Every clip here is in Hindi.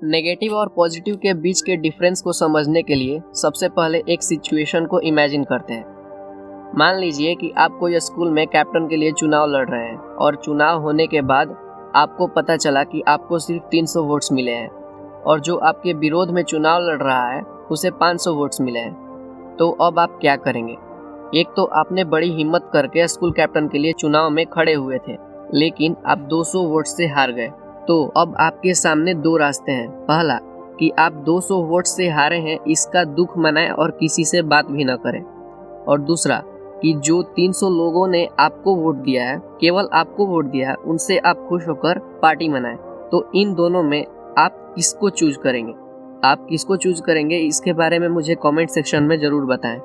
नेगेटिव और पॉजिटिव के बीच के डिफरेंस को समझने के लिए सबसे पहले एक सिचुएशन को इमेजिन करते हैं। मान लीजिए कि आप कोई स्कूल में कैप्टन के लिए चुनाव लड़ रहे हैं और चुनाव होने के बाद आपको पता चला कि आपको सिर्फ 300 वोट्स मिले हैं और जो आपके विरोध में चुनाव लड़ रहा है उसे 500 वोट्स मिले हैं। तो अब आप क्या करेंगे? एक तो आपने बड़ी हिम्मत करके स्कूल कैप्टन के लिए चुनाव में खड़े हुए थे, लेकिन आप 200 वोट से हार गए। तो अब आपके सामने दो रास्ते हैं। पहला कि आप 200 वोट से हारे हैं इसका दुख मनाएं और किसी से बात भी न करें, और दूसरा कि जो 300 लोगों ने आपको वोट दिया है, केवल आपको वोट दिया है, उनसे आप खुश होकर पार्टी मनाएं। तो इन दोनों में आप किसको चूज करेंगे? आप किसको चूज करेंगे इसके बारे में मुझे कमेंट सेक्शन में जरूर बताएं।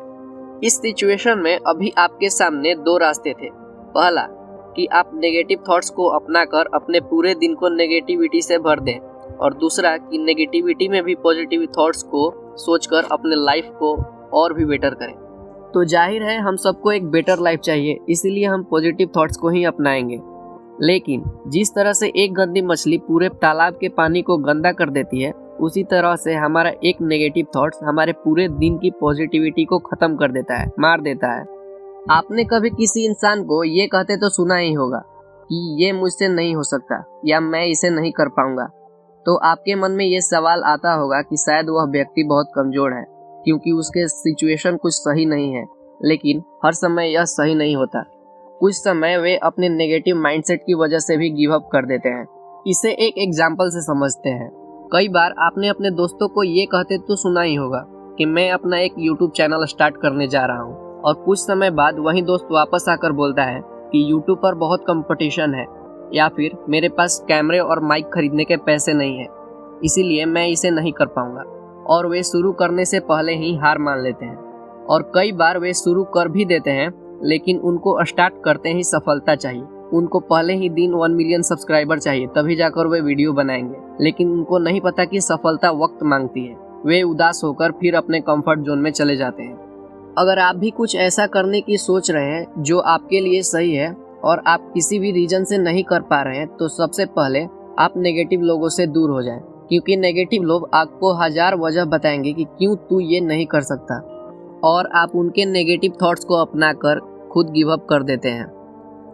इस सिचुएशन में अभी आपके सामने दो रास्ते थे। पहला कि आप नेगेटिव थॉट्स को अपनाकर अपने पूरे दिन को नेगेटिविटी से भर दें, और दूसरा कि नेगेटिविटी में भी पॉजिटिव थॉट्स को सोचकर अपने लाइफ को और भी बेटर करें। तो जाहिर है हम सबको एक बेटर लाइफ चाहिए, इसीलिए हम पॉजिटिव थॉट्स को ही अपनाएंगे। लेकिन जिस तरह से एक गंदी मछली पूरे तालाब के पानी को गंदा कर देती है, उसी तरह से हमारा एक नेगेटिव थॉट्स हमारे पूरे दिन की पॉजिटिविटी को खत्म कर देता है, मार देता है। आपने कभी किसी इंसान को ये कहते तो सुना ही होगा कि ये मुझसे नहीं हो सकता या मैं इसे नहीं कर पाऊंगा। तो आपके मन में ये सवाल आता होगा कि शायद वह व्यक्ति बहुत कमजोर है, क्योंकि उसके सिचुएशन कुछ सही नहीं है। लेकिन हर समय यह सही नहीं होता। कुछ समय वे अपने नेगेटिव माइंडसेट की वजह से भी गिव अप कर देते हैं। इसे एक एग्जाम्पल से समझते हैं। कई बार आपने अपने दोस्तों को ये कहते तो सुना ही होगा कि मैं अपना एक यूट्यूब चैनल स्टार्ट करने जा रहा हूँ, और कुछ समय बाद वही दोस्त वापस आकर बोलता है कि यूट्यूब पर बहुत कंपटीशन है, या फिर मेरे पास कैमरे और माइक खरीदने के पैसे नहीं है, इसीलिए मैं इसे नहीं कर पाऊंगा। और वे शुरू करने से पहले ही हार मान लेते हैं। और कई बार वे शुरू कर भी देते हैं, लेकिन उनको स्टार्ट करते ही सफलता चाहिए। उनको पहले ही दिन 1 मिलियन सब्सक्राइबर चाहिए, तभी जाकर वे वीडियो बनाएंगे। लेकिन उनको नहीं पता कि सफलता वक्त मांगती है। वे उदास होकर फिर अपने कंफर्ट जोन में चले जाते हैं। अगर आप भी कुछ ऐसा करने की सोच रहे हैं जो आपके लिए सही है और आप किसी भी रीजन से नहीं कर पा रहे हैं, तो सबसे पहले आप नेगेटिव लोगों से दूर हो जाएं, क्योंकि नेगेटिव लोग आपको हजार वजह बताएंगे कि क्यों तू ये नहीं कर सकता, और आप उनके नेगेटिव थॉट्स को अपनाकर खुद गिव अप कर देते हैं।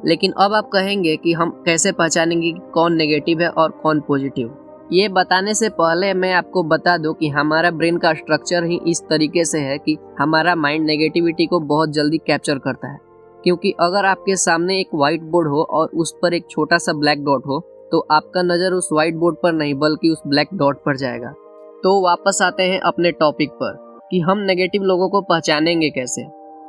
लेकिन अब आप कहेंगे कि हम कैसे पहचानेंगे कि कौन नेगेटिव है और कौन पॉजिटिव? ये बताने से पहले मैं आपको बता दूं कि हमारा ब्रेन का स्ट्रक्चर ही इस तरीके से है कि हमारा माइंड नेगेटिविटी को बहुत जल्दी कैप्चर करता है। क्योंकि अगर आपके सामने एक व्हाइट बोर्ड हो और उस पर एक छोटा सा ब्लैक डॉट हो, तो आपका नज़र उस व्हाइट बोर्ड पर नहीं बल्कि उस ब्लैक डॉट पर जाएगा। तो वापस आते हैं अपने टॉपिक पर कि हम नेगेटिव लोगों को पहचानेंगे कैसे।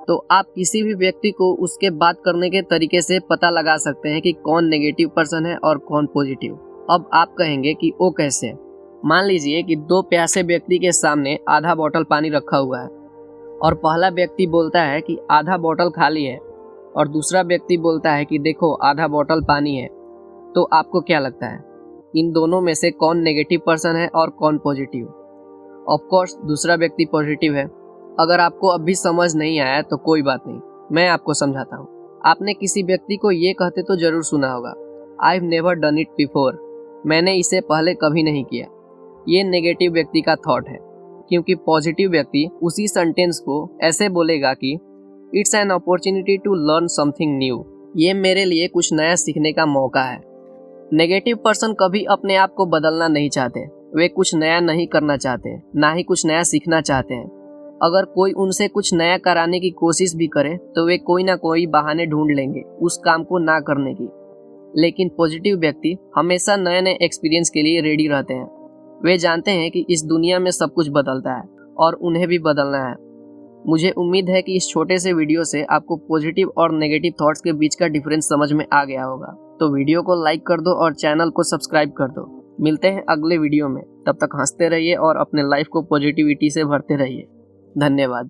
तो आप किसी भी व्यक्ति को उसके बात करने के तरीके से पता लगा सकते हैं कि कौन नेगेटिव पर्सन है और कौन पॉजिटिव। अब आप कहेंगे कि वो कैसे? मान लीजिए कि दो प्यासे व्यक्ति के सामने आधा बोतल पानी रखा हुआ है, और पहला व्यक्ति बोलता है कि आधा बोतल खाली है, और दूसरा व्यक्ति बोलता है कि देखो आधा बोतल पानी है। तो आपको क्या लगता है, इन दोनों में से कौन नेगेटिव पर्सन है और कौन पॉजिटिव? ऑफ कोर्स दूसरा व्यक्ति पॉजिटिव है। अगर आपको अब भी समझ नहीं आया तो कोई बात नहीं, मैं आपको समझाता हूँ। आपने किसी व्यक्ति को ये कहते तो जरूर सुना होगा, I've never done it before, मैंने इसे पहले कभी नहीं किया। ये नेगेटिव व्यक्ति का थॉट है, क्योंकि पॉजिटिव व्यक्ति उसी सेंटेंस को ऐसे बोलेगा कि it's an opportunity to learn something new, ये मेरे लिए कुछ नया सीखने का मौका है। नेगेटिव पर्सन कभी अपने आप को बदलना नहीं चाहते, वे कुछ नया नहीं करना चाहते, ना ही कुछ नया सीखना चाहते हैं। अगर कोई उनसे कुछ नया कराने की कोशिश भी करे तो वे कोई ना कोई बहाने ढूंढ लेंगे उस काम को ना करने की। लेकिन पॉजिटिव व्यक्ति हमेशा नए नए एक्सपीरियंस के लिए रेडी रहते हैं। वे जानते हैं कि इस दुनिया में सब कुछ बदलता है और उन्हें भी बदलना है। मुझे उम्मीद है कि इस छोटे से वीडियो से आपको पॉजिटिव और नेगेटिव थॉट्स के बीच का डिफरेंस समझ में आ गया होगा। तो वीडियो को लाइक कर दो और चैनल को सब्सक्राइब कर दो। मिलते हैं अगले वीडियो में, तब तक हंसते रहिए और अपने लाइफ को पॉजिटिविटी से भरते रहिए। धन्यवाद।